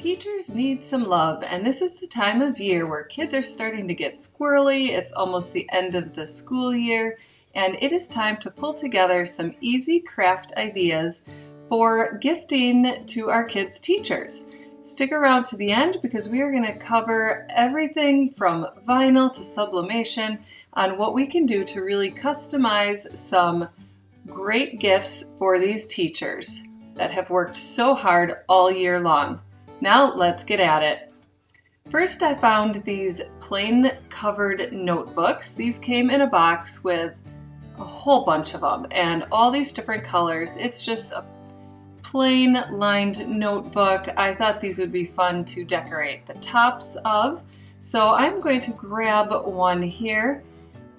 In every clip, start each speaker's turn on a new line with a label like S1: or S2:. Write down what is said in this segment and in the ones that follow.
S1: Teachers need some love, and this is the time of year where kids are starting to get squirrely. It's almost the end of the school year, and it is time to pull together some easy craft ideas for gifting to our kids' teachers. Stick around to the end because we are going to cover everything from vinyl to sublimation on what we can do to really customize some great gifts for these teachers that have worked so hard all year long. Now let's get at it. First, I found these plain covered notebooks. These came in a box with a whole bunch of them and all these different colors. It's just a plain lined notebook. I thought these would be fun to decorate the tops of. So I'm going to grab one here,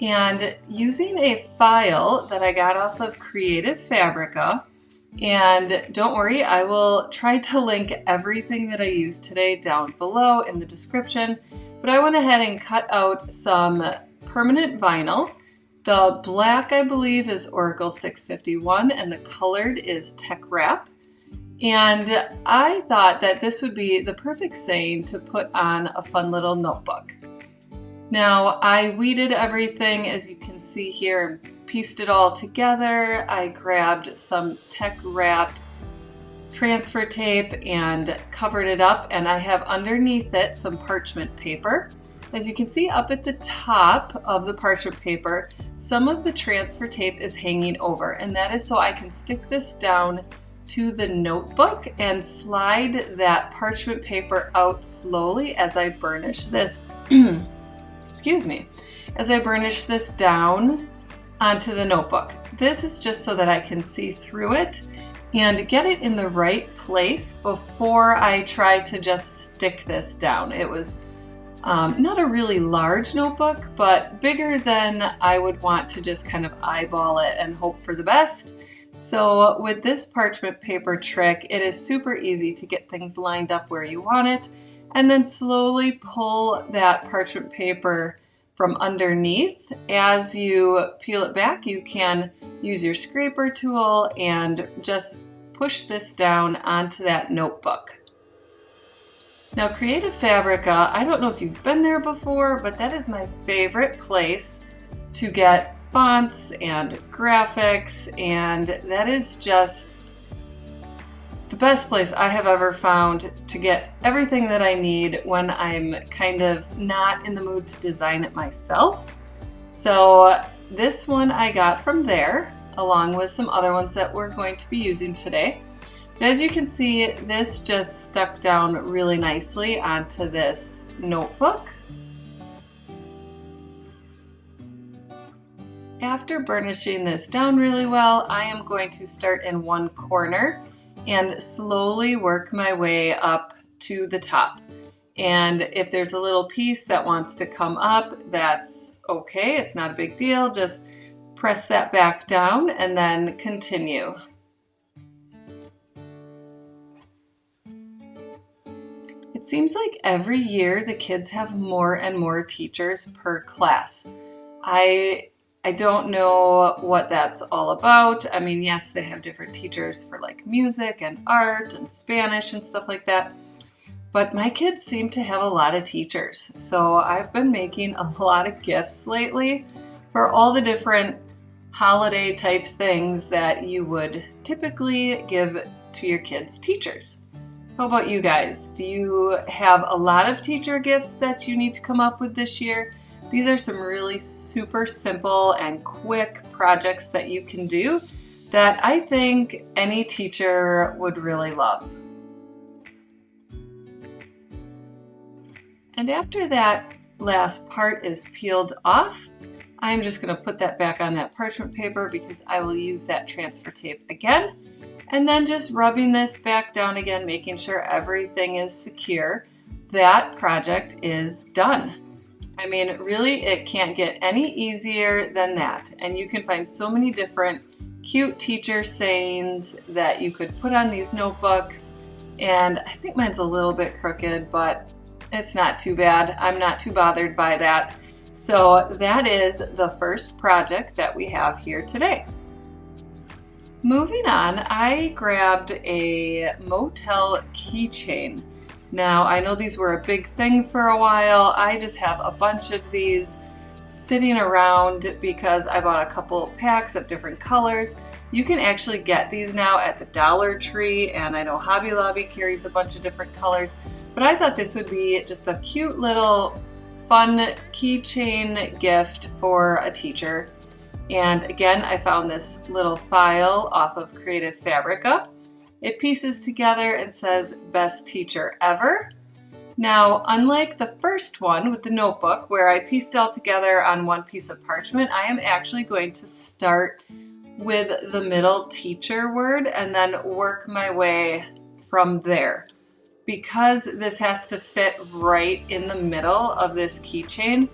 S1: and using a file that I got off of Creative Fabrica, and don't worry, I will try to link everything that I used today down below in the description, but I went ahead and cut out some permanent vinyl. The black, I believe, is Oracle 651, and the colored is Tech Wrap. And I thought that this would be the perfect saying to put on a fun little notebook. Now, I weeded everything, as you can see here, and pieced it all together. I grabbed some Tech Wrap transfer tape and covered it up, and I have underneath it some parchment paper. As you can see up at the top of the parchment paper, some of the transfer tape is hanging over, and that is so I can stick this down to the notebook and slide that parchment paper out slowly as I burnish this excuse me, as I burnish this down onto the notebook. This is just so that I can see through it and get it in the right place before I try to just stick this down. It was not a really large notebook, but bigger than I would want to just kind of eyeball it and hope for the best. So with this parchment paper trick, it is super easy to get things lined up where you want it, and then slowly pull that parchment paper from underneath. As you peel it back, you can use your scraper tool and just push this down onto that notebook. Now, Creative Fabrica, I don't know if you've been there before, but that is my favorite place to get fonts and graphics, and that is just the best place I have ever found to get everything that I need when I'm kind of not in the mood to design it myself. So this one I got from there, along with some other ones that we're going to be using today. But as you can see, this just stuck down really nicely onto this notebook. After burnishing this down really well, I am going to start in one corner and slowly work my way up to the top. And if there's a little piece that wants to come up, that's okay. It's not a big deal. Just press that back down and then continue. It seems like every year the kids have more and more teachers per class. I don't know what that's all about. I mean, yes, they have different teachers for like music and art and Spanish and stuff like that. But my kids seem to have a lot of teachers. So I've been making a lot of gifts lately for all the different holiday type things that you would typically give to your kids' teachers. How about you guys? Do you have a lot of teacher gifts that you need to come up with this year? These are some really super simple and quick projects that you can do that I think any teacher would really love. And after that last part is peeled off, I'm just going to put that back on that parchment paper because I will use that transfer tape again. And then just rubbing this back down again, making sure everything is secure. That project is done. I mean, really, it can't get any easier than that. And you can find so many different cute teacher sayings that you could put on these notebooks. And I think mine's a little bit crooked, but it's not too bad. I'm not too bothered by that. So that is the first project that we have here today. Moving on, I grabbed a motel keychain. Now, I know these were a big thing for a while. I just have a bunch of these sitting around because I bought a couple packs of different colors. You can actually get these now at the Dollar Tree, and I know Hobby Lobby carries a bunch of different colors, but I thought this would be just a cute little fun keychain gift for a teacher. And again, I found this little file off of Creative Fabrica. It pieces together and says best teacher ever. Now, unlike the first one with the notebook where I pieced it all together on one piece of parchment, I am actually going to start with the middle teacher word and then work my way from there. Because this has to fit right in the middle of this keychain,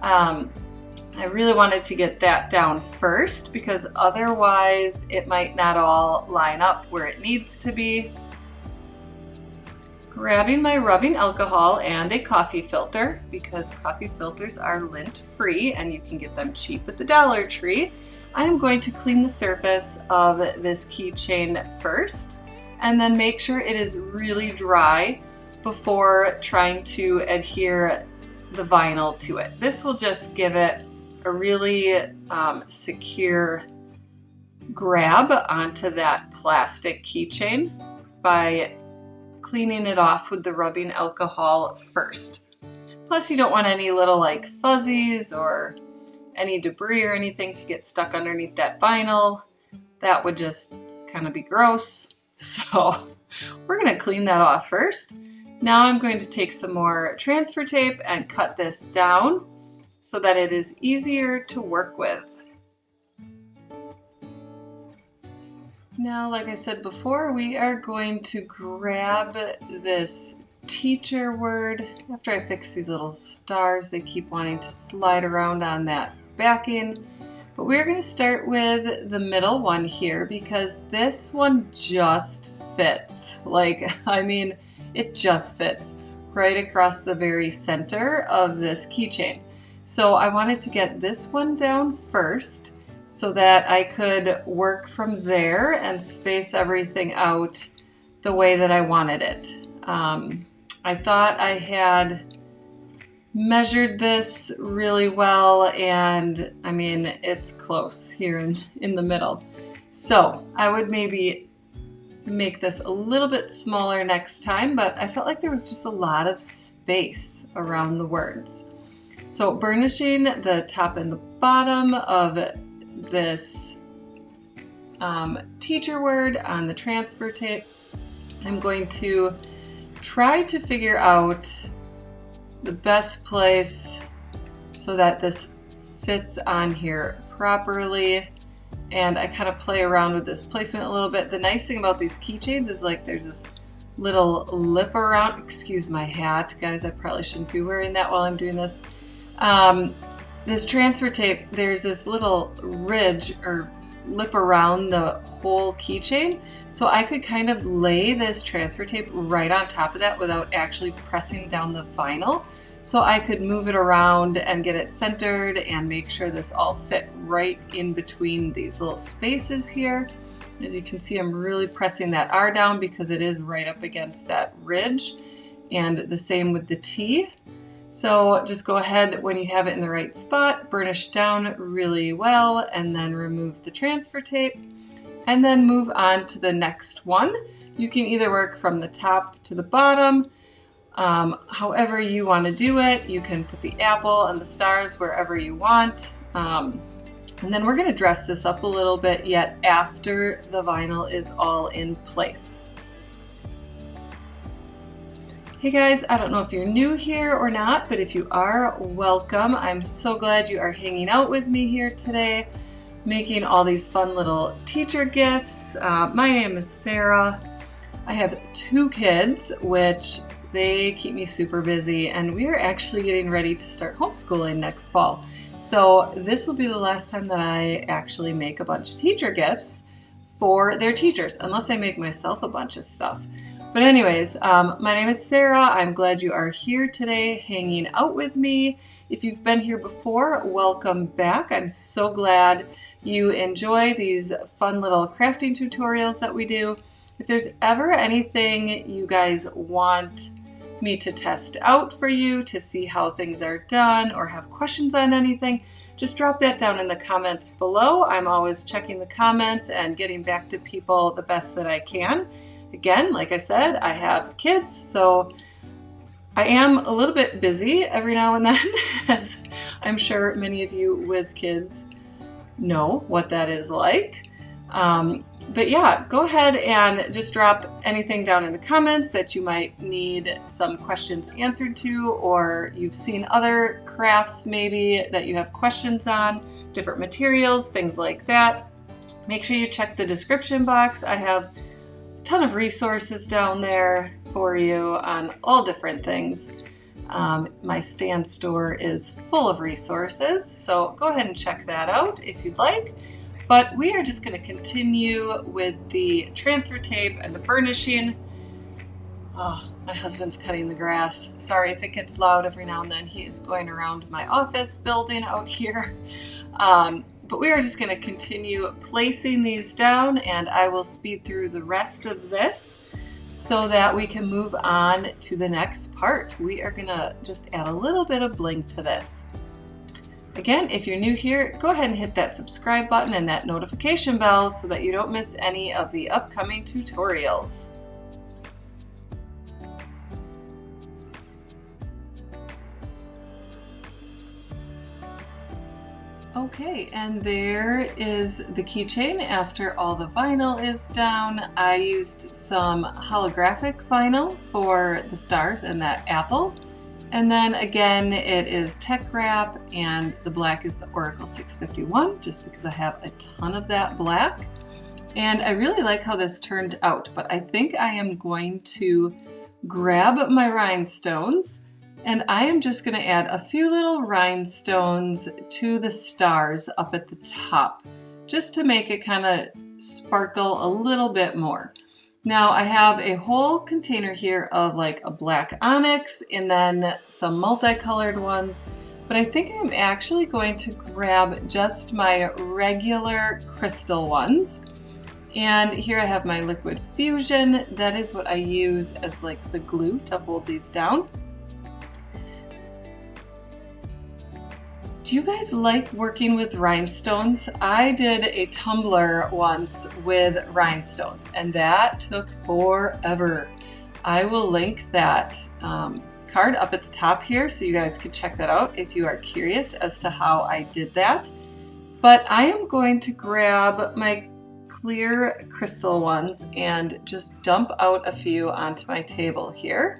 S1: I really wanted to get that down first because otherwise it might not all line up where it needs to be. Grabbing my rubbing alcohol and a coffee filter, because coffee filters are lint free and you can get them cheap at the Dollar Tree. I am going to clean the surface of this keychain first and then make sure it is really dry before trying to adhere the vinyl to it. This will just give it a really secure grab onto that plastic keychain by cleaning it off with the rubbing alcohol first. Plus, you don't want any little like fuzzies or any debris or anything to get stuck underneath that vinyl. That would just kind of be gross. So we're going to clean that off first. Now I'm going to take some more transfer tape and cut this down so that it is easier to work with. Now, like I said before, we are going to grab this teacher word. After I fix these little stars, they keep wanting to slide around on that backing. But we're going to start with the middle one here because this one just fits. It just fits right across the very center of this keychain. So I wanted to get this one down first so that I could work from there and space everything out the way that I wanted it. I thought I had measured this really well, and I mean, it's close here in the middle. So I would maybe make this a little bit smaller next time, but I felt like there was just a lot of space around the words. So burnishing the top and the bottom of this teacher word on the transfer tape, I'm going to try to figure out the best place so that this fits on here properly. And I kind of play around with this placement a little bit. The nice thing about these keychains is like there's this little lip around. Excuse my hat, guys. I probably shouldn't be wearing that while I'm doing this. This transfer tape, there's this little ridge or lip around the whole keychain. So I could kind of lay this transfer tape right on top of that without actually pressing down the vinyl. So I could move it around and get it centered and make sure this all fit right in between these little spaces here. As you can see, I'm really pressing that R down because it is right up against that ridge, and the same with the T. So just go ahead when you have it in the right spot, burnish down really well, and then remove the transfer tape, and then move on to the next one. You can either work from the top to the bottom, however you want to do it. You can put the apple and the stars wherever you want. And then we're going to dress this up a little bit yet after the vinyl is all in place. Hey guys, I don't know if you're new here or not, but if you are, welcome. I'm so glad you are hanging out with me here today, making all these fun little teacher gifts. My name is Sarah. I have 2 kids, which they keep me super busy, and we are actually getting ready to start homeschooling next fall. So this will be the last time that I actually make a bunch of teacher gifts for their teachers, unless I make myself a bunch of stuff. But anyways, my name is Sarah. I'm glad you are here today hanging out with me. If you've been here before, welcome back. I'm so glad you enjoy these fun little crafting tutorials that we do. If there's ever anything you guys want me to test out for you to see how things are done or have questions on anything, just drop that down in the comments below. I'm always checking the comments and getting back to people the best that I can. Again, like I said, I have kids, so I am a little bit busy every now and then, as I'm sure many of you with kids know what that is like. But yeah, go ahead and just drop anything down in the comments that you might need some questions answered to, or you've seen other crafts maybe that you have questions on, different materials, things like that. Make sure you check the description box. I have a ton of resources down there for you on all different things. My Stan store is full of resources, so go ahead and check that out if you'd like. But we are just going to continue with the transfer tape and the burnishing. Oh, my husband's cutting the grass. Sorry if it gets loud every now and then. He is going around my office building out here. But we are just going to continue placing these down, and I will speed through the rest of this so that we can move on to the next part. We are going to just add a little bit of bling to this. Again, if you're new here, go ahead and hit that subscribe button and that notification bell so that you don't miss any of the upcoming tutorials. Okay, and there is the keychain after all the vinyl is down. I used some holographic vinyl for the stars and that apple. And then again, it is tech wrap, and the black is the Oracle 651, just because I have a ton of that black. And I really like how this turned out, but I think I am going to grab my rhinestones, and I am just going to add a few little rhinestones to the stars up at the top, just to make it kind of sparkle a little bit more. Now I have a whole container here of like a black onyx and then some multicolored ones, but I think I'm actually going to grab just my regular crystal ones. And here I have my liquid fusion. That is what I use as like the glue to hold these down. Do you guys like working with rhinestones? I did a tumbler once with rhinestones, and that took forever. I will link that card up at the top here so you guys can check that out if you are curious as to how I did that. But I am going to grab my clear crystal ones and just dump out a few onto my table here.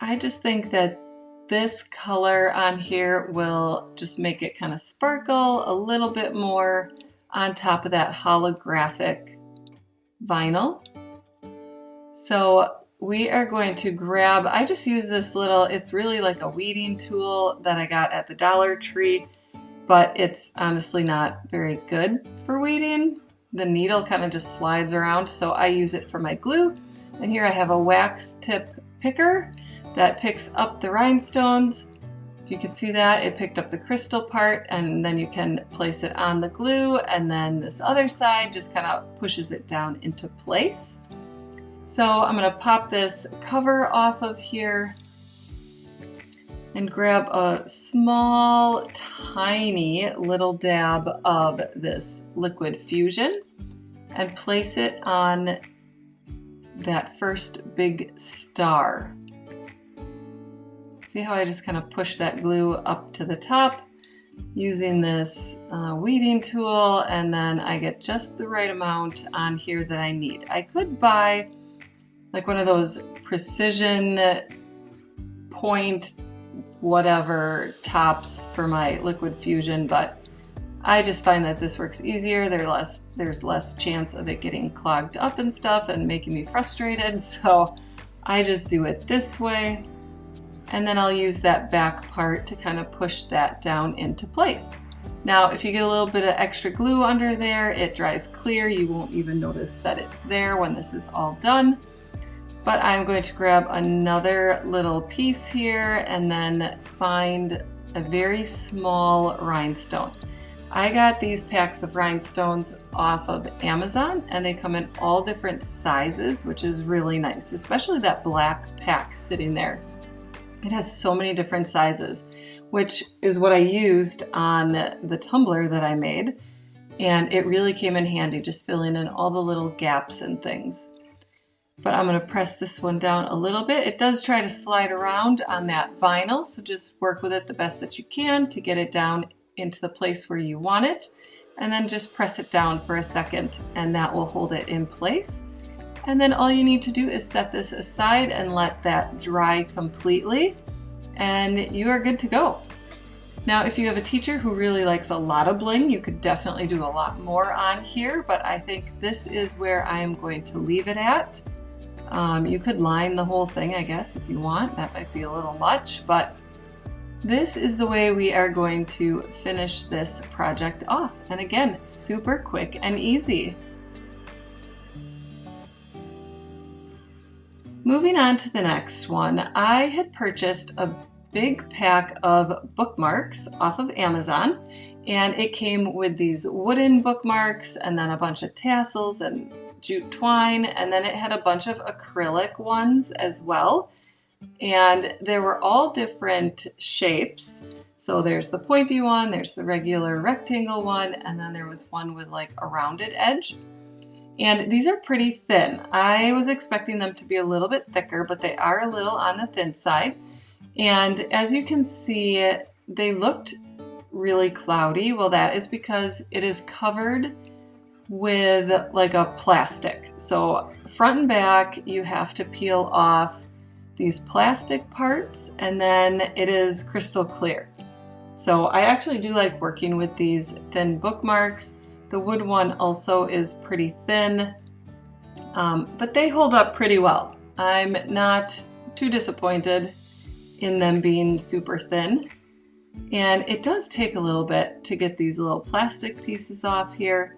S1: I just think that this color on here will just make it kind of sparkle a little bit more on top of that holographic vinyl. So we are going to grab, I just use this little, it's really like a weeding tool that I got at the Dollar Tree, but it's honestly not very good for weeding. The needle kind of just slides around, so I use it for my glue. And here I have a wax tip picker that picks up the rhinestones. If you can see that, it picked up the crystal part, and then you can place it on the glue, and then this other side just kind of pushes it down into place. So I'm going to pop this cover off of here and grab a small, tiny little dab of this liquid fusion and place it on that first big star. See how I just kind of push that glue up to the top using this weeding tool, and then I get just the right amount on here that I need. I could buy like one of those precision point whatever tops for my liquid fusion, but I just find that this works easier. There's less chance of it getting clogged up and stuff and making me frustrated, so I just do it this way. And then I'll use that back part to kind of push that down into place. Now, if you get a little bit of extra glue under there, it dries clear. You won't even notice that it's there when this is all done. But I'm going to grab another little piece here and then find a very small rhinestone. I got these packs of rhinestones off of Amazon, and they come in all different sizes, which is really nice, especially that black pack sitting there. It has so many different sizes, which is what I used on the tumbler that I made, and it really came in handy, just filling in all the little gaps and things. But I'm going to press this one down a little bit. It does try to slide around on that vinyl, so just work with it the best that you can to get it down into the place where you want it, and then just press it down for a second, and that will hold it in place. And then all you need to do is set this aside and let that dry completely, and you are good to go. Now, if you have a teacher who really likes a lot of bling, you could definitely do a lot more on here, but I think this is where I am going to leave it at. You could line the whole thing, I guess, if you want. That might be a little much, but this is the way we are going to finish this project off. And again, super quick and easy. Moving on to the next one, I had purchased a big pack of bookmarks off of Amazon, and it came with these wooden bookmarks and then a bunch of tassels and jute twine, and then it had a bunch of acrylic ones as well, and they were all different shapes. So there's the pointy one, there's the regular rectangle one, and then there was one with like a rounded edge. And these are pretty thin. I was expecting them to be a little bit thicker, but they are a little on the thin side. And as you can see, they looked really cloudy. Well, that is because it is covered with like a plastic. So front and back, you have to peel off these plastic parts, and then it is crystal clear. So I actually do like working with these thin bookmarks. The wood one also is pretty thin, but they hold up pretty well. I'm not too disappointed in them being super thin. And it does take a little bit to get these little plastic pieces off here.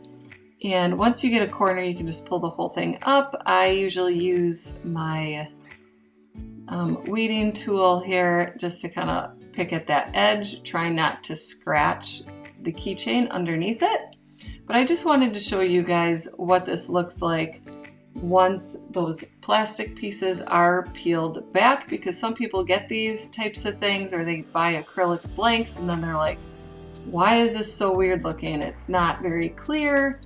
S1: And once you get a corner, you can just pull the whole thing up. I usually use my weeding tool here just to kind of pick at that edge, try not to scratch the keychain underneath it. But I just wanted to show you guys what this looks like once those plastic pieces are peeled back, because some people get these types of things or they buy acrylic blanks and then they're like, why is this so weird looking? It's not very clear.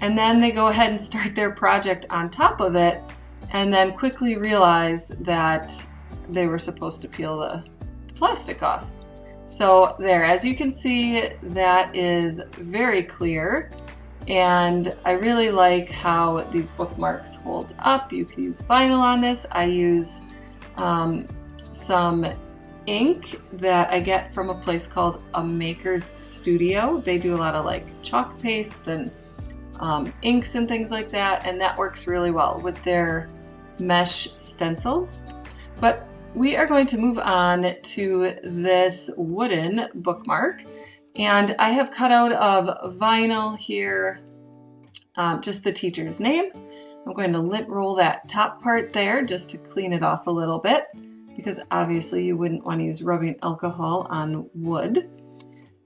S1: And then they go ahead and start their project on top of it and then quickly realize that they were supposed to peel the plastic off. So there, as you can see, that is very clear. And I really like how these bookmarks hold up. You can use vinyl on this. I use some ink that I get from a place called A Maker's Studio. They do a lot of like chalk paste and inks and things like that, and that works really well with their mesh stencils. But we are going to move on to this wooden bookmark, and I have cut out of vinyl here just the teacher's name. I'm going to lint roll that top part there just to clean it off a little bit, because obviously you wouldn't want to use rubbing alcohol on wood.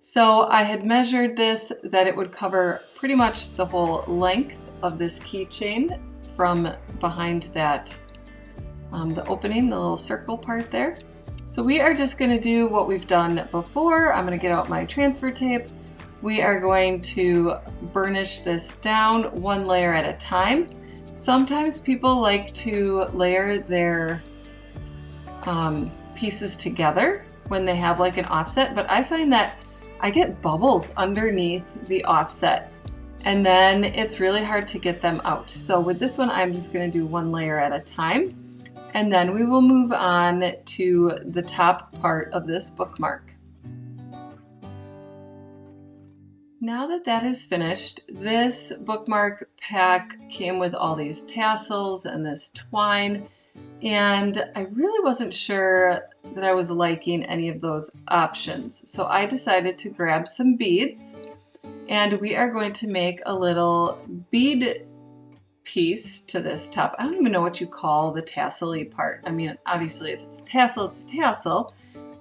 S1: So I had measured this that it would cover pretty much the whole length of this keychain from behind that the opening, the little circle part there. So we are just going to do what we've done before. I'm going to get out my transfer tape. We are going to burnish this down one layer at a time. Sometimes people like to layer their pieces together when they have like an offset, but I find that I get bubbles underneath the offset and then it's really hard to get them out. So with this one, I'm just going to do one layer at a time. And then we will move on to the top part of this bookmark. Now that that is finished, this bookmark pack came with all these tassels and this twine, and I really wasn't sure that I was liking any of those options. So I decided to grab some beads, and we are going to make a little bead piece to this top. I don't even know what you call the tassel-y part. I mean, obviously if it's a tassel, it's a tassel,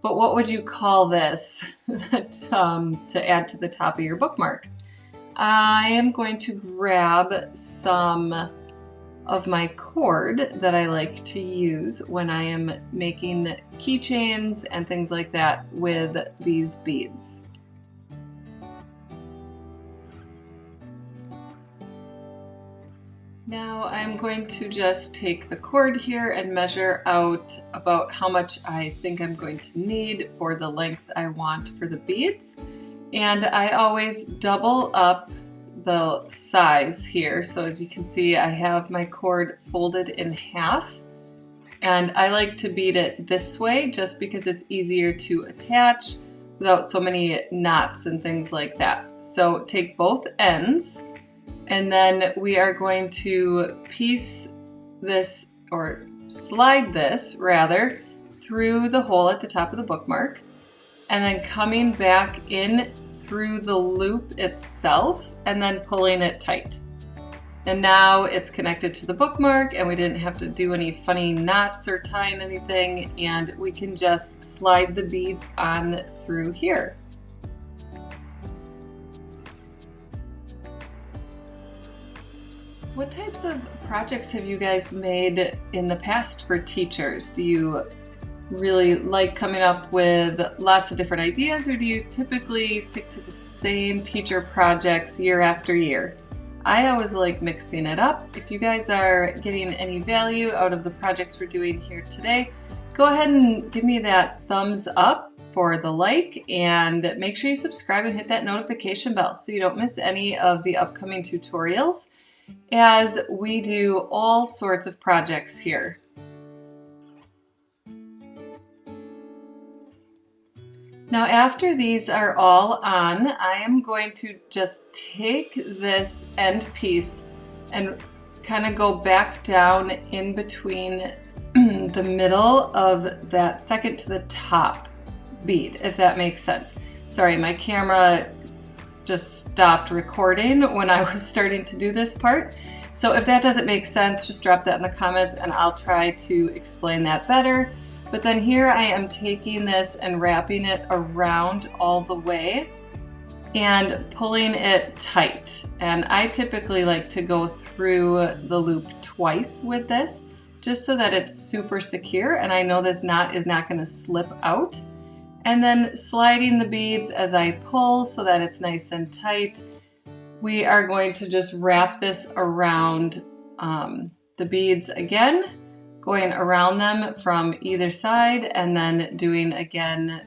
S1: but what would you call this to add to the top of your bookmark? I am going to grab some of my cord that I like to use when I am making keychains and things like that with these beads. Now I'm going to just take the cord here and measure out about how much I think I'm going to need for the length I want for the beads. And I always double up the size here. So as you can see, I have my cord folded in half, and I like to bead it this way just because it's easier to attach without so many knots and things like that. So take both ends, and then we are going to piece this, or slide this rather, through the hole at the top of the bookmark, and then coming back in through the loop itself and then pulling it tight. And now it's connected to the bookmark and we didn't have to do any funny knots or tying anything, and we can just slide the beads on through here. What types of projects have you guys made in the past for teachers? Do you really like coming up with lots of different ideas, or do you typically stick to the same teacher projects year after year? I always like mixing it up. If you guys are getting any value out of the projects we're doing here today, go ahead and give me that thumbs up for the like, and make sure you subscribe and hit that notification bell so you don't miss any of the upcoming tutorials as we do all sorts of projects here. Now after these are all on, I am going to just take this end piece and kind of go back down in between the middle of that second to the top bead, if that makes sense. Sorry, my camera just stopped recording when I was starting to do this part. So if that doesn't make sense, just drop that in the comments and I'll try to explain that better. But then here I am taking this and wrapping it around all the way and pulling it tight. And I typically like to go through the loop twice with this, just so that it's super secure and I know this knot is not going to slip out. And then sliding the beads as I pull so that it's nice and tight. We are going to just wrap this around the beads again, going around them from either side and then doing again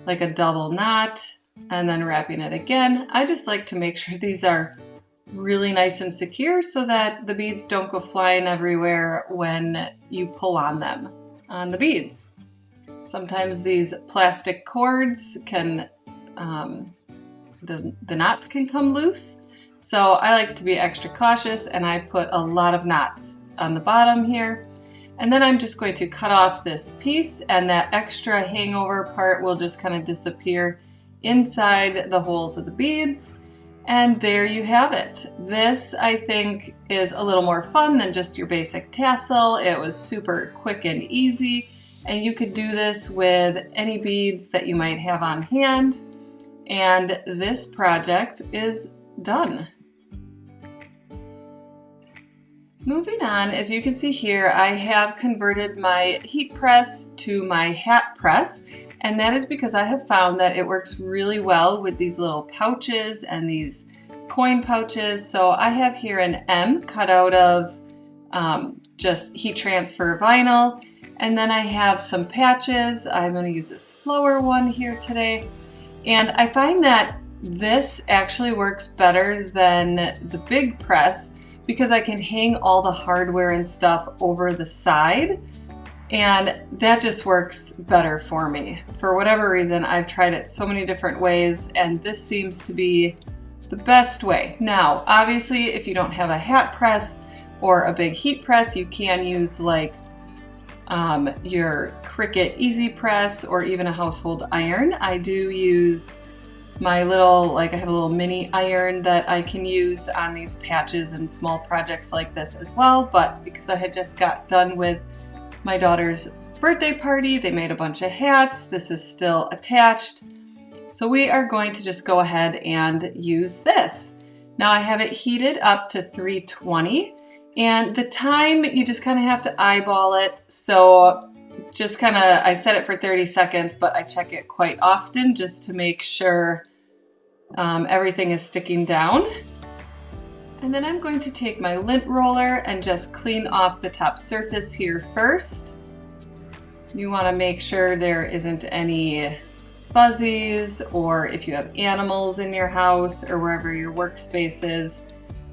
S1: like a double knot and then wrapping it again. I just like to make sure these are really nice and secure so that the beads don't go flying everywhere when you pull on them, on the beads. Sometimes these plastic cords can, the knots can come loose. So I like to be extra cautious and I put a lot of knots on the bottom here. And then I'm just going to cut off this piece, and that extra hangover part will just kind of disappear inside the holes of the beads. And there you have it. This, I think, is a little more fun than just your basic tassel. It was super quick and easy, and you could do this with any beads that you might have on hand. And this project is done. Moving on, as you can see here, I have converted my heat press to my hat press, and that is because I have found that it works really well with these little pouches and these coin pouches. So I have here an M cut out of just heat transfer vinyl, and then I have some patches. I'm going to use this flower one here today, and I find that this actually works better than the big press, because I can hang all the hardware and stuff over the side, and that just works better for me. For whatever reason, I've tried it so many different ways, and this seems to be the best way. Now, obviously, if you don't have a hat press or a big heat press, you can use like your Cricut Easy Press or even a household iron. I do use my little, I have a little mini iron that I can use on these patches and small projects like this as well, but because I had just got done with my daughter's birthday party. They made a bunch of hats. This is still attached. So we are going to just go ahead and use this. Now I have it heated up to 320, and the time, you just kind of have to eyeball it. So just kind of, I set it for 30 seconds, but I check it quite often just to make sure everything is sticking down. And then I'm going to take my lint roller and just clean off the top surface here first. You want to make sure there isn't any fuzzies, or if you have animals in your house or wherever your workspace is.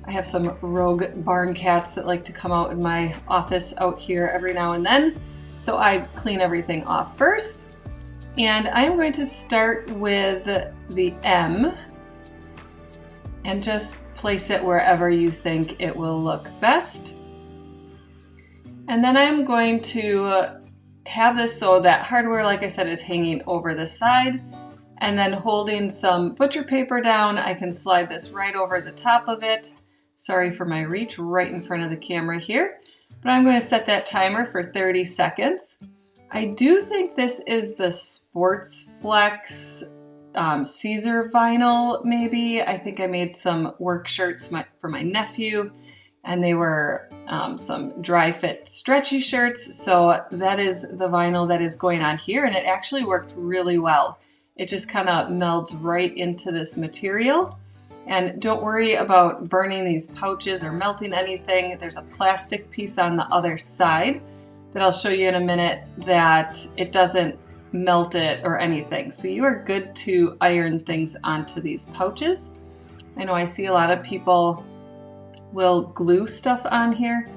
S1: I have some rogue barn cats that like to come out in my office out here every now and then. So I clean everything off first. And I'm going to start with the M and just place it wherever you think it will look best. And then I'm going to have this so that hardware, like I said, is hanging over the side, and then holding some butcher paper down, I can slide this right over the top of it. Sorry for my reach right in front of the camera here, but I'm going to set that timer for 30 seconds. I do think this is the Sports Flex Caesar vinyl, maybe. I think I made some work shirts for my nephew, and they were some dry fit stretchy shirts. So that is the vinyl that is going on here, and it actually worked really well. It just kind of melds right into this material. And don't worry about burning these pouches or melting anything. There's a plastic piece on the other side that I'll show you in a minute that it doesn't melt it or anything. So you are good to iron things onto these pouches. I know I see a lot of people will glue stuff on here,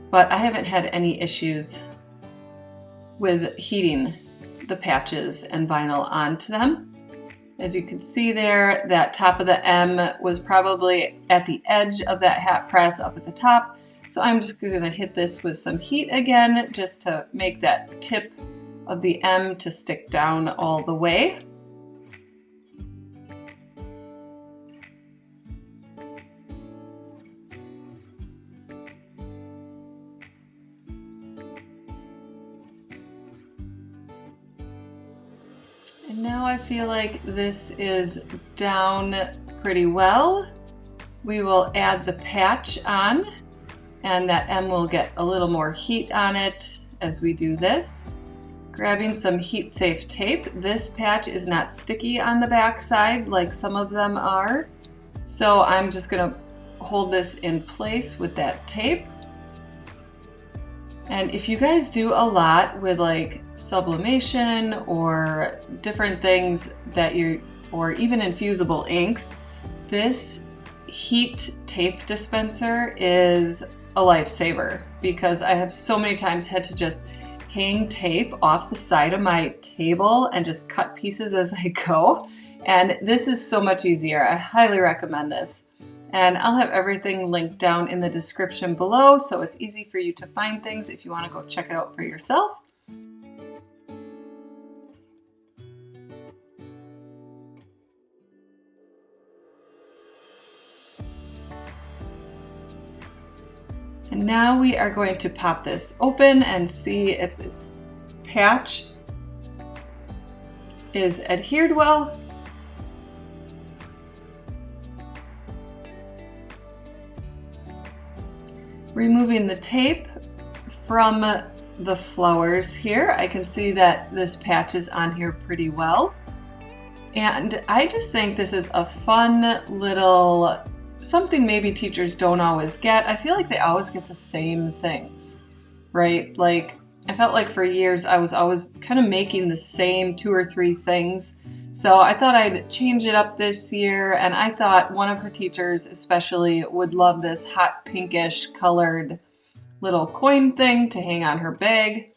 S1: but I haven't had any issues with heating the patches and vinyl onto them. As you can see there, that top of the M was probably at the edge of that hat press up at the top. So I'm just gonna hit this with some heat again, just to make that tip of the M to stick down all the way. And now I feel like this is down pretty well. We will add the patch on, and that M will get a little more heat on it as we do this. Grabbing some heat safe tape. This patch is not sticky on the back side like some of them are. So I'm just gonna hold this in place with that tape. And if you guys do a lot with like sublimation or different things that or even infusible inks, this heat tape dispenser is a lifesaver, because I have so many times had to just hang tape off the side of my table and just cut pieces as I go. And this is so much easier. I highly recommend this. And I'll have everything linked down in the description below, so it's easy for you to find things if you want to go check it out for yourself. And now we are going to pop this open and see if this patch is adhered well. Removing the tape from the flowers here, I can see that this patch is on here pretty well. And I just think this is a fun little something maybe teachers don't always get. I feel like they always get the same things, right? Like, I felt like for years I was always kind of making the same 2 or 3 things. So I thought I'd change it up this year, and I thought one of her teachers especially would love this hot pinkish colored little coin thing to hang on her bag.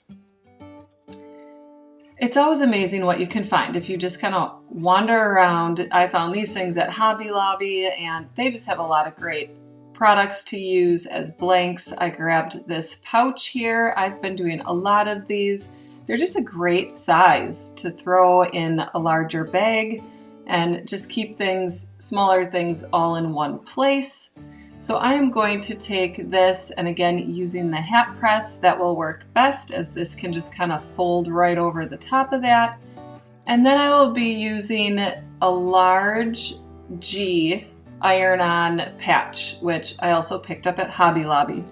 S1: It's always amazing what you can find if you just kind of wander around. I found these things at Hobby Lobby, and they just have a lot of great products to use as blanks. I grabbed this pouch here. I've been doing a lot of these. They're just a great size to throw in a larger bag and just keep things, smaller things, all in one place. So I am going to take this, and again, using the hat press, that will work best as this can just kind of fold right over the top of that. And then I will be using a large G iron-on patch, which I also picked up at Hobby Lobby.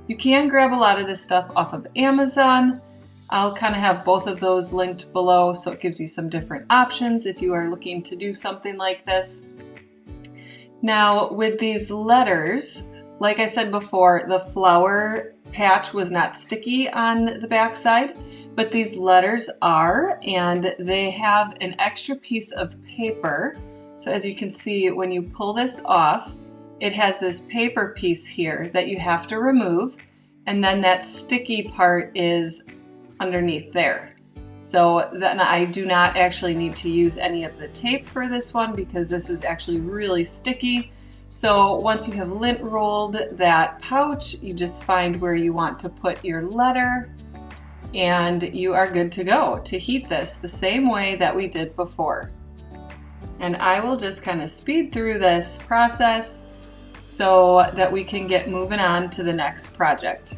S1: You can grab a lot of this stuff off of Amazon. I'll kind of have both of those linked below, so it gives you some different options if you are looking to do something like this. Now with these letters, like I said before, the flower patch was not sticky on the back side, but these letters are, and they have an extra piece of paper. So as you can see, when you pull this off, it has this paper piece here that you have to remove, and then that sticky part is underneath there. So then I do not actually need to use any of the tape for this one because this is actually really sticky. So once you have lint rolled that pouch, you just find where you want to put your letter and you are good to go to heat this the same way that we did before. And I will just kind of speed through this process so that we can get moving on to the next project.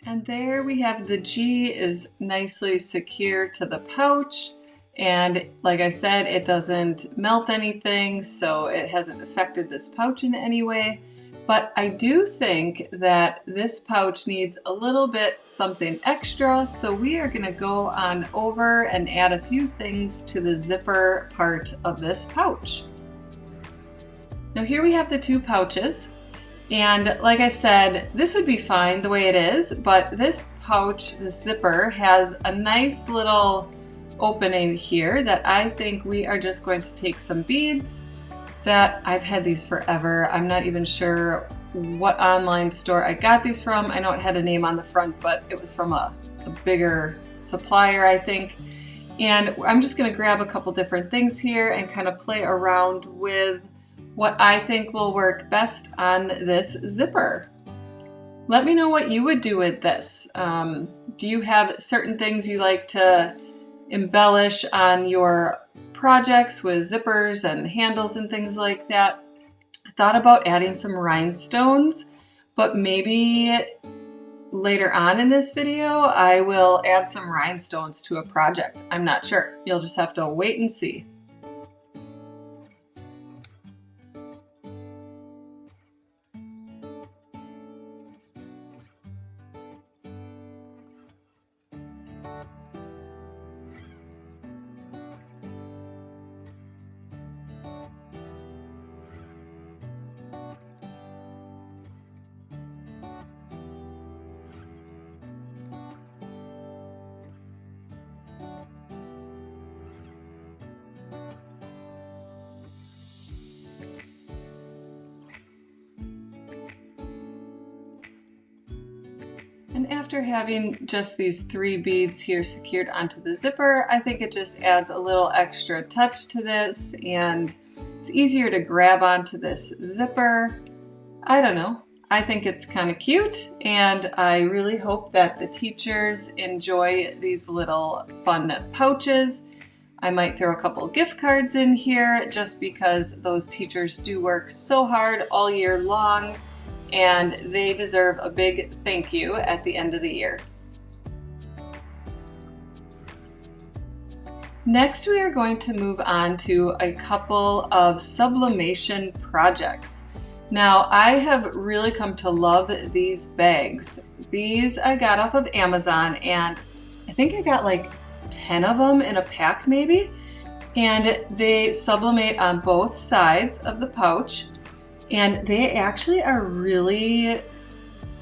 S1: And there we have the G is nicely secured to the pouch, and like I said, it doesn't melt anything, so it hasn't affected this pouch in any way. But I do think that this pouch needs a little bit something extra, so we are going to go on over and add a few things to the zipper part of this pouch. Now here we have the two pouches. And like I said, this would be fine the way it is, but this pouch, this zipper, has a nice little opening here that I think we are just going to take some beads that I've had these forever. I'm not even sure what online store I got these from. I know it had a name on the front, but it was from a bigger supplier, I think. And I'm just going to grab a couple different things here and kind of play around with what I think will work best on this zipper. Let me know what you would do with this. Do you have certain things you like to embellish on your projects with zippers and handles and things like that? I thought about adding some rhinestones, but maybe later on in this video I will add some rhinestones to a project. I'm not sure. You'll just have to wait and see. And after having just these 3 beads here secured onto the zipper, I think it just adds a little extra touch to this, and it's easier to grab onto this zipper. I don't know. I think it's kind of cute, and I really hope that the teachers enjoy these little fun pouches. I might throw a couple gift cards in here just because those teachers do work so hard all year long, and they deserve a big thank you at the end of the year. Next, we are going to move on to a couple of sublimation projects. Now, I have really come to love these bags. These I got off of Amazon, and I think I got like 10 of them in a pack maybe, and they sublimate on both sides of the pouch. And they actually are really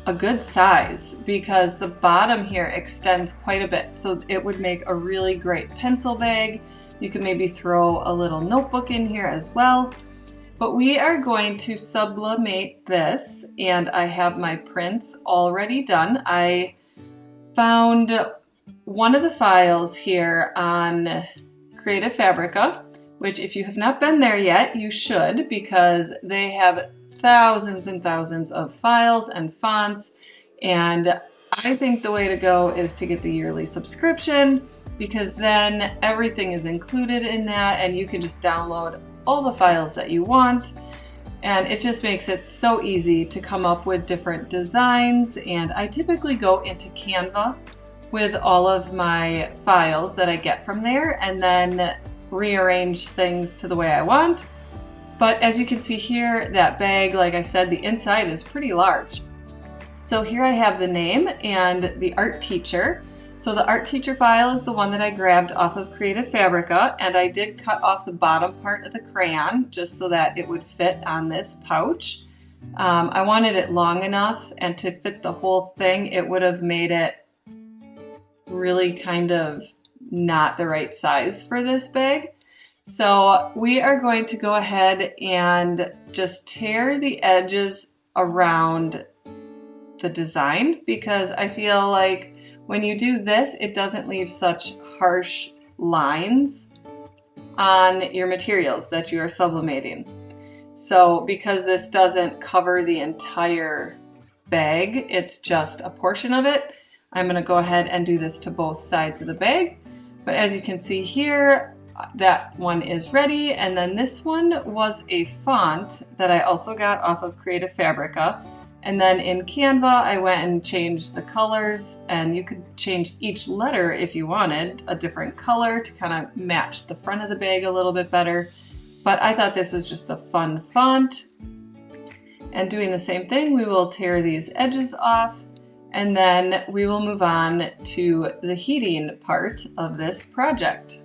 S1: a good size because the bottom here extends quite a bit. So it would make a really great pencil bag. You can maybe throw a little notebook in here as well. But we are going to sublimate this, and I have my prints already done. I found one of the files here on Creative Fabrica, which if you have not been there yet, you should, because they have thousands and thousands of files and fonts. And I think the way to go is to get the yearly subscription, because then everything is included in that and you can just download all the files that you want. And it just makes it so easy to come up with different designs. And I typically go into Canva with all of my files that I get from there and then rearrange things to the way I want. But as you can see here, that bag, like I said, the inside is pretty large. So here I have the name and the art teacher. So the art teacher file is the one that I grabbed off of Creative Fabrica, and I did cut off the bottom part of the crayon just so that it would fit on this pouch. I wanted it long enough, and to fit the whole thing, it would have made it really kind of not the right size for this bag. So we are going to go ahead and just tear the edges around the design, because I feel like when you do this, it doesn't leave such harsh lines on your materials that you are sublimating. So because this doesn't cover the entire bag, it's just a portion of it, I'm going to go ahead and do this to both sides of the bag. But as you can see here, that one is ready. And then this one was a font that I also got off of Creative Fabrica. And then in Canva, I went and changed the colors, and you could change each letter if you wanted a different color to kind of match the front of the bag a little bit better. But I thought this was just a fun font. And doing the same thing, we will tear these edges off, and then we will move on to the heating part of this project.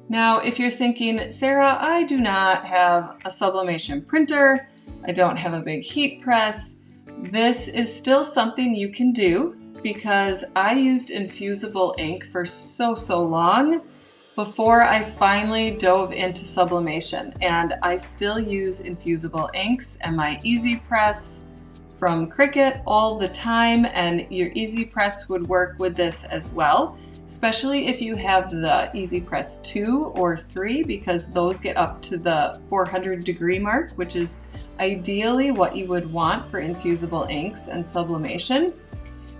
S1: Now, if you're thinking, Sarah, I do not have a sublimation printer, I don't have a big heat press, this is still something you can do, because I used infusible ink for so long before I finally dove into sublimation. And I still use infusible inks and my Easy Press from Cricut all the time, and your Easy Press would work with this as well. Especially if you have the Easy Press 2 or 3, because those get up to the 400 degree mark, which is ideally what you would want for infusible inks and sublimation.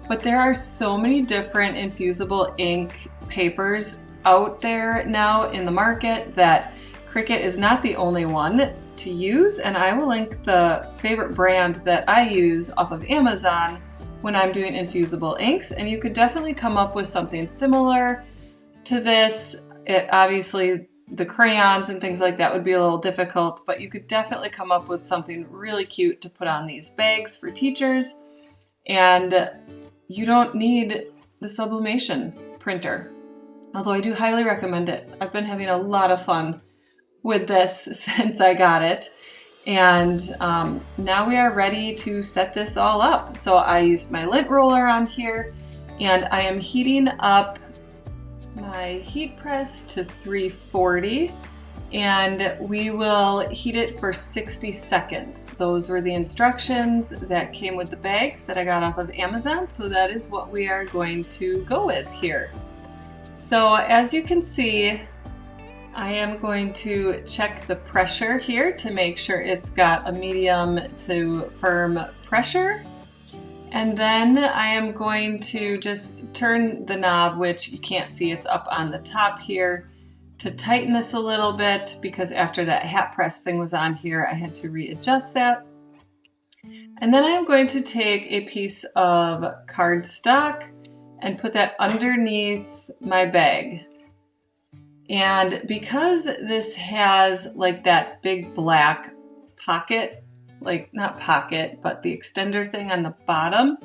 S1: But there are so many different infusible ink papers out there now in the market that Cricut is not the only one to use, and I will link the favorite brand that I use off of Amazon when I'm doing infusible inks, and you could definitely come up with something similar to this. It obviously, the crayons and things like that would be a little difficult, but you could definitely come up with something really cute to put on these bags for teachers. And you don't need the sublimation printer, although I do highly recommend it. I've been having a lot of fun with this since I got it. And now we are ready to set this all up. So I used my lint roller on here, and I am heating up my heat press to 340, and we will heat it for 60 seconds. Those were the instructions that came with the bags that I got off of Amazon, so that is what we are going to go with here. So as you can see, I am going to check the pressure here to make sure it's got a medium to firm pressure. And then I am going to just turn the knob, which you can't see, it's up on the top here, to tighten this a little bit, because after that hat press thing was on here, I had to readjust that. And then I'm going to take a piece of cardstock and put that underneath my bag. And because this has like that big black pocket, like not pocket, but the extender thing on the bottom,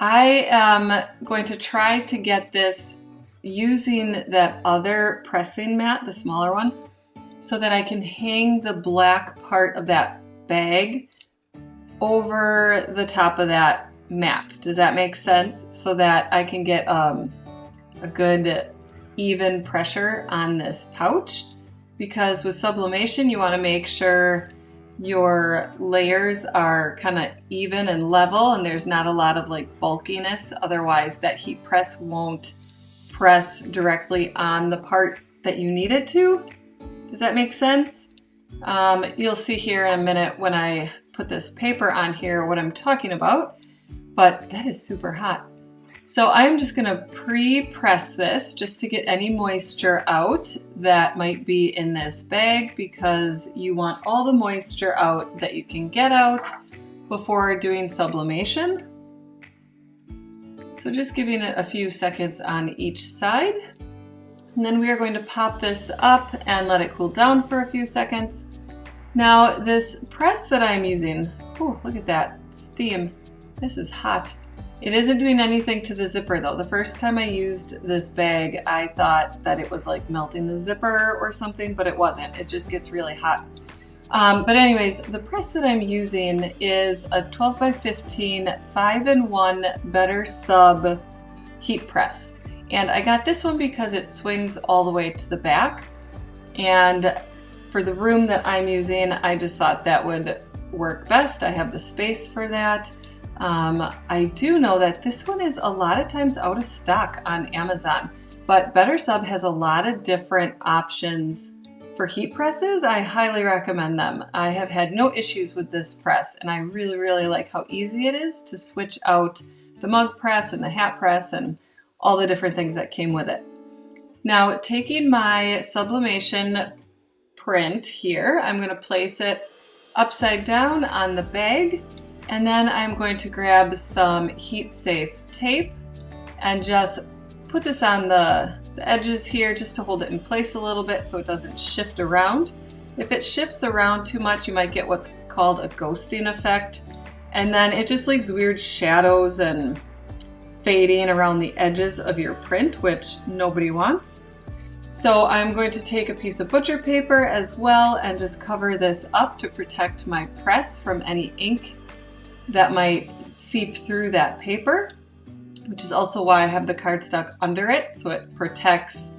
S1: I am going to try to get this using that other pressing mat, the smaller one, so that I can hang the black part of that bag over the top of that mat. Does that make sense? So that I can get a good even pressure on this pouch, because with sublimation you want to make sure your layers are kind of even and level and there's not a lot of like bulkiness. Otherwise that heat press won't press directly on the part that you need it to. Does that make sense? You'll see here in a minute when I put this paper on here what I'm talking about, but that is super hot. So I'm just going to pre-press this just to get any moisture out that might be in this bag, because you want all the moisture out that you can get out before doing sublimation. So just giving it a few seconds on each side. And then we are going to pop this up and let it cool down for a few seconds. Now this press that I'm using, oh, look at that steam. This is hot. It isn't doing anything to the zipper though. The first time I used this bag, I thought that it was like melting the zipper or something, but it wasn't. It just gets really hot. But anyways, the press that I'm using is a 12 by 15 5-in-1 Better Sub heat press. And I got this one because it swings all the way to the back. And for the room that I'm using, I just thought that would work best. I have the space for that. I do know that this one is a lot of times out of stock on Amazon, but Better Sub has a lot of different options for heat presses. I highly recommend them. I have had no issues with this press, and I really, really like how easy it is to switch out the mug press and the hat press and all the different things that came with it. Now, taking my sublimation print here, I'm going to place it upside down on the bag. And then I'm going to grab some heat safe tape and just put this on the edges here just to hold it in place a little bit so it doesn't shift around. If it shifts around too much, you might get what's called a ghosting effect. And then it just leaves weird shadows and fading around the edges of your print, which nobody wants. So I'm going to take a piece of butcher paper as well and just cover this up to protect my press from any ink that might seep through that paper, which is also why I have the cardstock under it, so it protects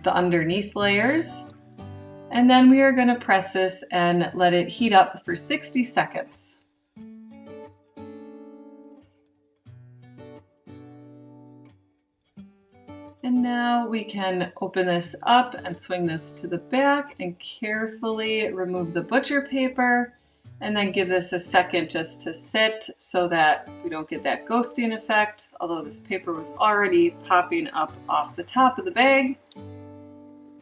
S1: the underneath layers. And then we are going to press this and let it heat up for 60 seconds. And now we can open this up and swing this to the back and carefully remove the butcher paper. And then give this a second just to sit so that we don't get that ghosting effect, although this paper was already popping up off the top of the bag.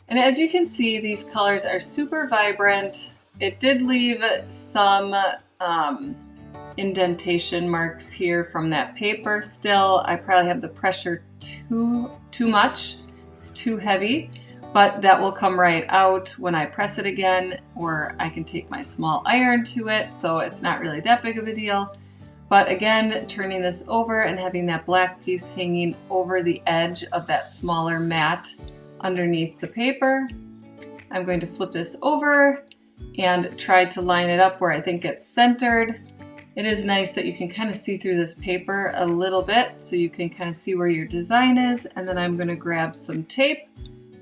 S1: And as you can see, these colors are super vibrant. It did leave some indentation marks here from that paper still. I probably have the pressure too much. It's too heavy. But that will come right out when I press it again, or I can take my small iron to it, so it's not really that big of a deal. But again, turning this over and having that black piece hanging over the edge of that smaller mat underneath the paper. I'm going to flip this over and try to line it up where I think it's centered. It is nice that you can kind of see through this paper a little bit, so you can kind of see where your design is. And then I'm going to grab some tape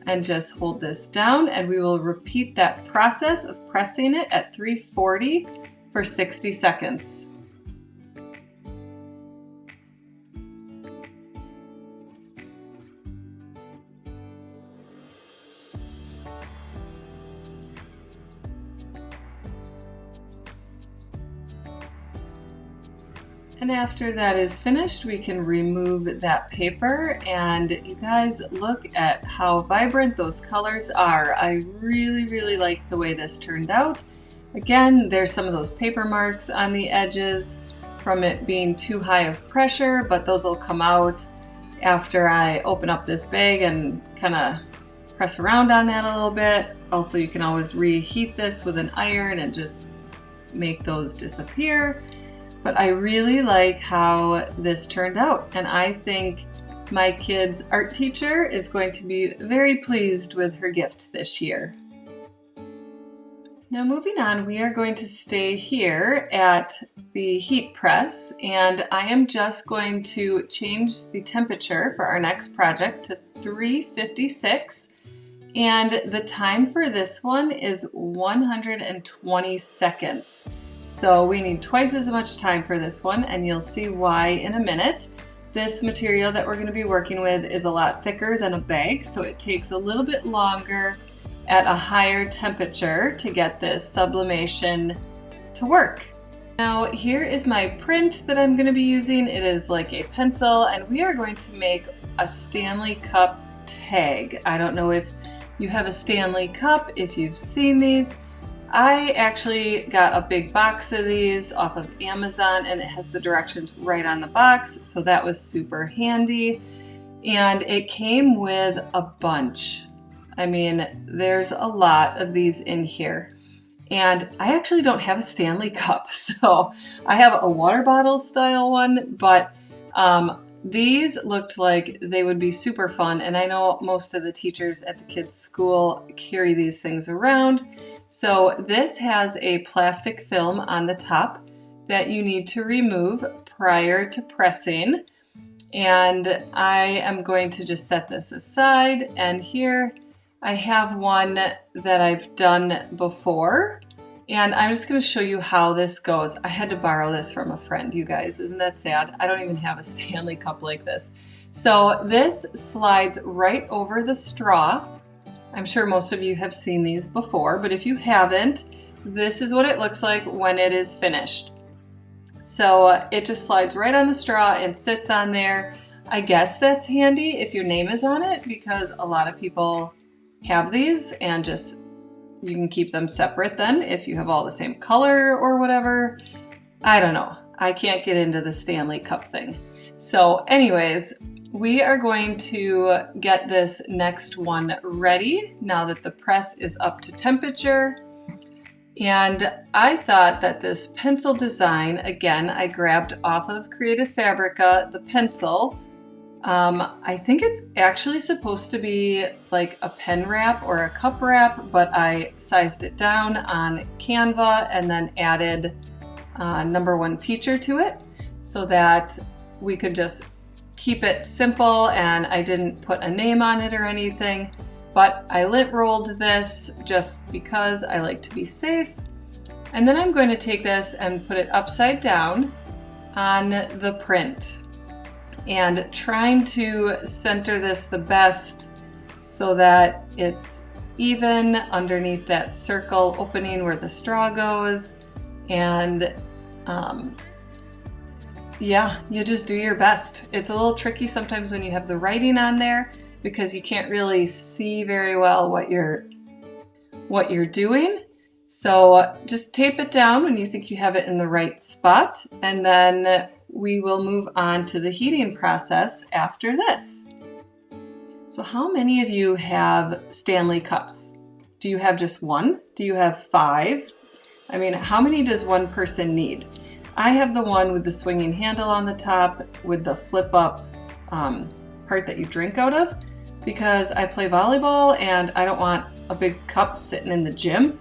S1: and just hold this down, and we will repeat that process of pressing it at 340 for 60 seconds. And after that is finished, we can remove that paper, and you guys look at how vibrant those colors are. I really, really like the way this turned out. Again, there's some of those paper marks on the edges from it being too high of pressure, but those will come out after I open up this bag and kind of press around on that a little bit. Also, you can always reheat this with an iron and just make those disappear. But I really like how this turned out, and I think my kid's art teacher is going to be very pleased with her gift this year. Now moving on, we are going to stay here at the heat press, and I am just going to change the temperature for our next project to 356, And the time for this one is 120 seconds. So we need twice as much time for this one, and you'll see why in a minute. This material that we're going to be working with is a lot thicker than a bag, so it takes a little bit longer at a higher temperature to get this sublimation to work. Now here is my print that I'm going to be using. It is like a pencil, and we are going to make a Stanley Cup tag. I don't know if you have a Stanley Cup, if you've seen these. I actually got a big box of these off of Amazon, and it has the directions right on the box, so that was super handy. And it came with a bunch. I mean, there's a lot of these in here. And I actually don't have a Stanley Cup, so I have a water bottle style one, but these looked like they would be super fun, and I know most of the teachers at the kids' school carry these things around. So this has a plastic film on the top that you need to remove prior to pressing. And I am going to just set this aside, and here I have one that I've done before. And I'm just going to show you how this goes. I had to borrow this from a friend, you guys. Isn't that sad? I don't even have a Stanley Cup like this. So this slides right over the straw. I'm sure most of you have seen these before, but if you haven't, this is what it looks like when it is finished. So it just slides right on the straw and sits on there. I guess that's handy if your name is on it, because a lot of people have these and just you can keep them separate then if you have all the same color or whatever. I don't know. I can't get into the Stanley Cup thing. So anyways, we are going to get this next one ready now that the press is up to temperature. And I thought that this pencil design, again, I grabbed off of Creative Fabrica, the pencil. I think it's actually supposed to be like a pen wrap or a cup wrap, but I sized it down on Canva and then added number one teacher to it so that we could just keep it simple, and I didn't put a name on it or anything, but I lint rolled this just because I like to be safe. And then I'm going to take this and put it upside down on the print, and trying to center this the best so that it's even underneath that circle opening where the straw goes. And yeah, you just do your best. It's a little tricky sometimes when you have the writing on there because you can't really see very well what you're doing. So just tape it down when you think you have it in the right spot, and then we will move on to the heating process after this. So how many of you have Stanley Cups? Do you have just one? Do you have 5? I mean, how many does one person need? I have the one with the swinging handle on the top with the flip up part that you drink out of, because I play volleyball and I don't want a big cup sitting in the gym,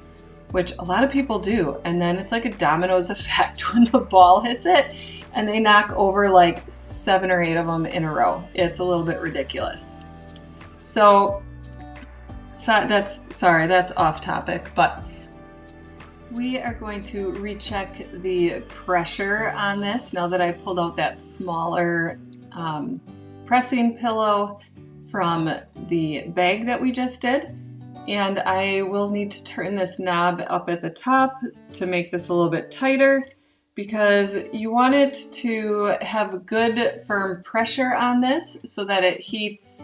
S1: which a lot of people do. And then it's like a dominoes effect when the ball hits it and they knock over like 7 or 8 of them in a row. It's a little bit ridiculous. So that's off topic, but we are going to recheck the pressure on this now that I pulled out that smaller pressing pillow from the bag that we just did. And I will need to turn this knob up at the top to make this a little bit tighter, because you want it to have good firm pressure on this so that it heats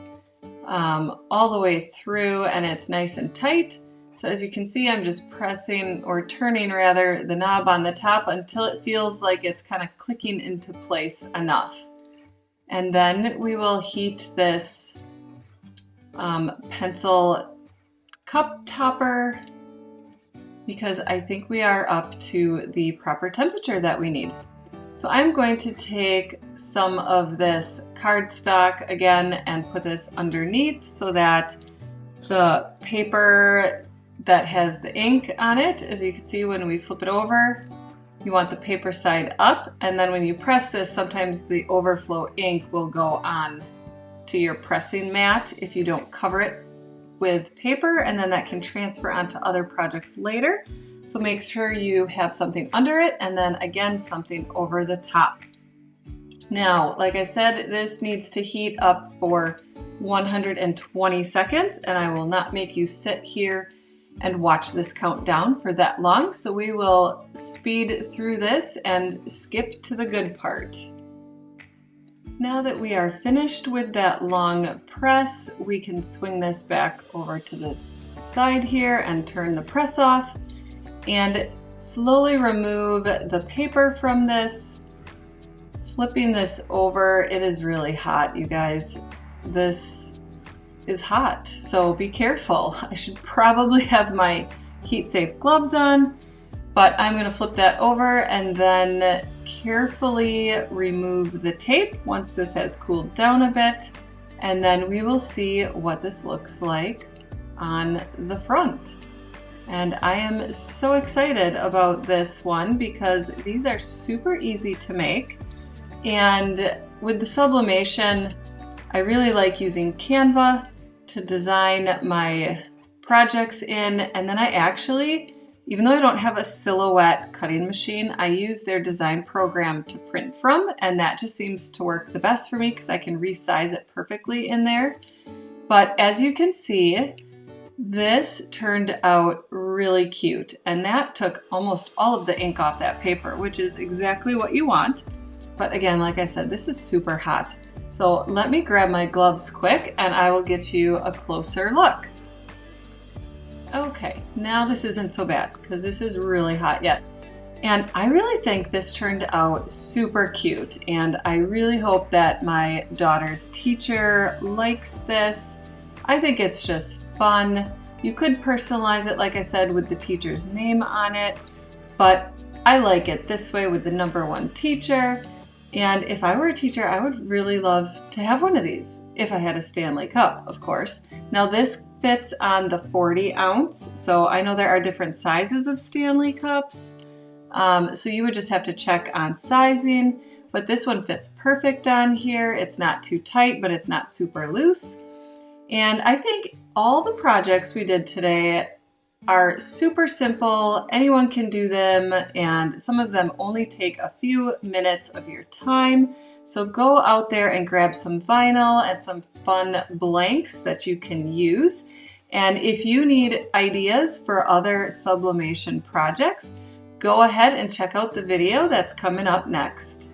S1: all the way through and it's nice and tight. So as you can see, I'm just pressing, or turning rather, the knob on the top until it feels like it's kind of clicking into place enough. And then we will heat this pencil cup topper, because I think we are up to the proper temperature that we need. So I'm going to take some of this cardstock again and put this underneath so that the paper that has the ink on it, as you can see when we flip it over, you want the paper side up, and then when you press this, sometimes the overflow ink will go on to your pressing mat if you don't cover it with paper, and then that can transfer onto other projects later. So make sure you have something under it and then again something over the top. Now, like I said, this needs to heat up for 120 seconds, and I will not make you sit here and watch this count down for that long. So we will speed through this and skip to the good part. Now that we are finished with that long press, we can swing this back over to the side here and turn the press off and slowly remove the paper from this. Flipping this over, it is really hot, you guys. This is hot, so be careful. I should probably have my heat-safe gloves on, but I'm going to flip that over and then carefully remove the tape once this has cooled down a bit, and then we will see what this looks like on the front. And I am so excited about this one because these are super easy to make. And with the sublimation, I really like using Canva to design my projects in. And then I actually, even though I don't have a silhouette cutting machine, I use their design program to print from. And that just seems to work the best for me because I can resize it perfectly in there. But as you can see, this turned out really cute. And that took almost all of the ink off that paper, which is exactly what you want. But again, like I said, this is super hot. So let me grab my gloves quick and I will get you a closer look. Okay, now this isn't so bad because this is really hot yet. And I really think this turned out super cute. And I really hope that my daughter's teacher likes this. I think it's just fun. You could personalize it, like I said, with the teacher's name on it, but I like it this way with the #1 teacher. And if I were a teacher, I would really love to have one of these, if I had a Stanley cup, of course. Now this fits on the 40 ounce, so I know there are different sizes of Stanley cups, so you would just have to check on sizing, but this one fits perfect on here. It's not too tight, but it's not super loose. And I think all the projects we did today are super simple. Anyone can do them, and some of them only take a few minutes of your time. So go out there and grab some vinyl and some fun blanks that you can use. And if you need ideas for other sublimation projects, go ahead and check out the video that's coming up next.